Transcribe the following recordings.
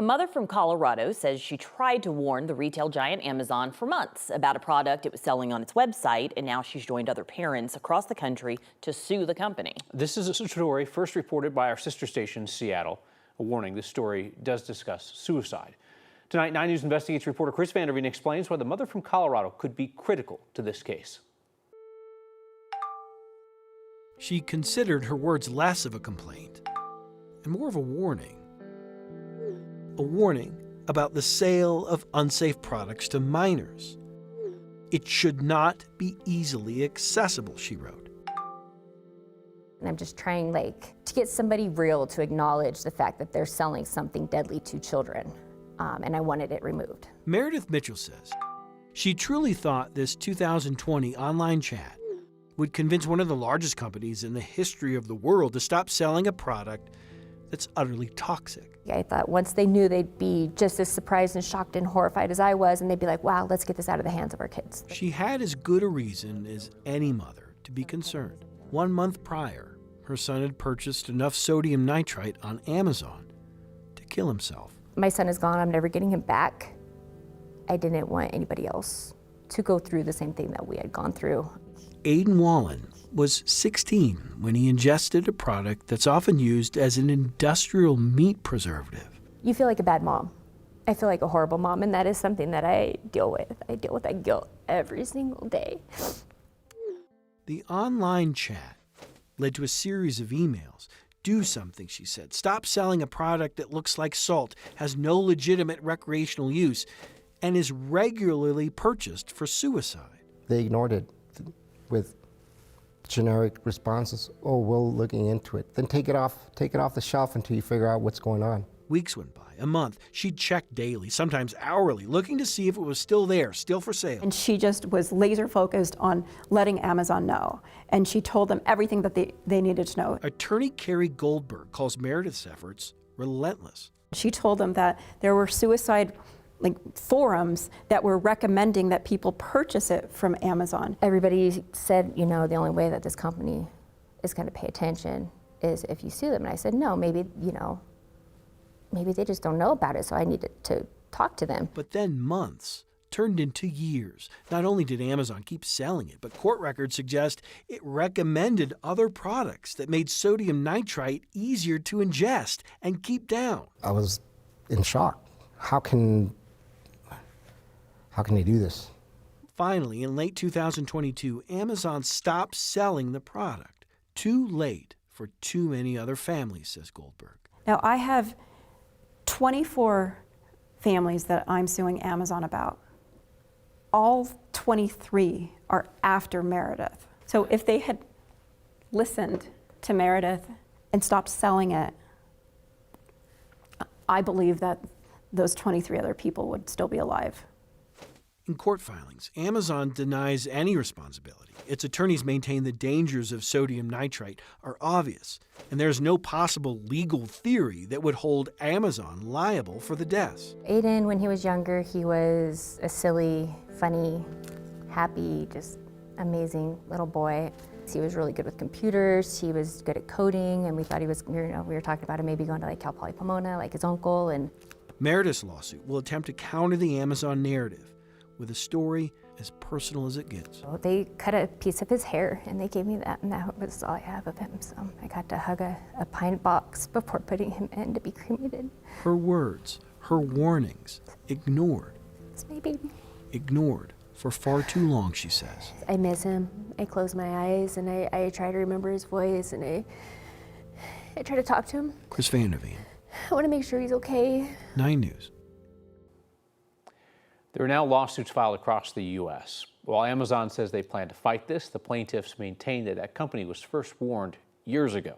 A mother from Colorado says she tried to warn the retail giant Amazon for months about a product it was selling on its website, and now she's joined other parents across the country to sue the company. This is a story first reported by our sister station, Seattle. A warning, this story does discuss suicide. Tonight, 9 News Investigates reporter Chris Vanderveen explains why the mother from Colorado could be critical to this case. She considered her words less of a complaint and more of a warning. A warning about the sale of unsafe products to minors. It should not be easily accessible, she wrote. And I'm just trying to get somebody real to acknowledge the fact that they're selling something deadly to children. And I wanted it removed. Meredith Mitchell says she truly thought this 2020 online chat would convince one of the largest companies in the history of the world to stop selling a product that's utterly toxic. I thought once they knew, they'd be just as surprised and shocked and horrified as I was, and they'd be like, wow, let's get this out of the hands of our kids. She had as good a reason as any mother to be concerned. 1 month prior, her son had purchased enough sodium nitrite on Amazon to kill himself. My son is gone, I'm never getting him back. I didn't want anybody else to go through the same thing that we had gone through. Aiden Wallen was 16 when he ingested a product that's often used as an industrial meat preservative. You feel like a bad mom. I feel like a horrible mom, and that is something that I deal with. I deal with that guilt every single day. The online chat led to a series of emails. Do something, she said. Stop selling a product that looks like salt, has no legitimate recreational use, and is regularly purchased for suicide. They ignored it with generic responses. Oh, we're looking into it. Then take it off the shelf until you figure out what's going on. Weeks went by, a month. She'd check daily, sometimes hourly, looking to see if it was still there, still for sale. And she just was laser focused on letting Amazon know. And she told them everything that they needed to know. Attorney Carrie Goldberg calls Meredith's efforts relentless. She told them that there were suicide forums that were recommending that people purchase it from Amazon. Everybody said, the only way that this company is going to pay attention is if you sue them. And I said, no, maybe they just don't know about it, so I needed to talk to them. But then months turned into years. Not only did Amazon keep selling it, but court records suggest it recommended other products that made sodium nitrite easier to ingest and keep down. I was in shock. How can they do this? Finally, in late 2022, Amazon stopped selling the product. Too late for too many other families, says Goldberg. Now, I have 24 families that I'm suing Amazon about. All 23 are after Meredith. So if they had listened to Meredith and stopped selling it, I believe that those 23 other people would still be alive. In court filings, Amazon denies any responsibility. Its attorneys maintain the dangers of sodium nitrite are obvious, and there's no possible legal theory that would hold Amazon liable for the deaths. Aiden, when he was younger, he was a silly, funny, happy, just amazing little boy. He was really good with computers, he was good at coding, and we thought he was, we were talking about him maybe going to Cal Poly Pomona, like his uncle. And Meredith's lawsuit will attempt to counter the Amazon narrative with a story as personal as it gets. They cut a piece of his hair and they gave me that, and that was all I have of him. So I got to hug a pine box before putting him in to be cremated. Her words, her warnings, ignored. It's my baby. Ignored for far too long, she says. I miss him. I close my eyes and I try to remember his voice, and I try to talk to him. Chris Vanderveen. I want to make sure he's okay. 9 News. There are now lawsuits filed across the U.S. While Amazon says they plan to fight this, the plaintiffs maintain that company was first warned years ago.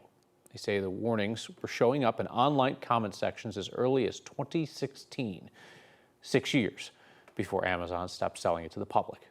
They say the warnings were showing up in online comment sections as early as 2016, 6 years before Amazon stopped selling it to the public.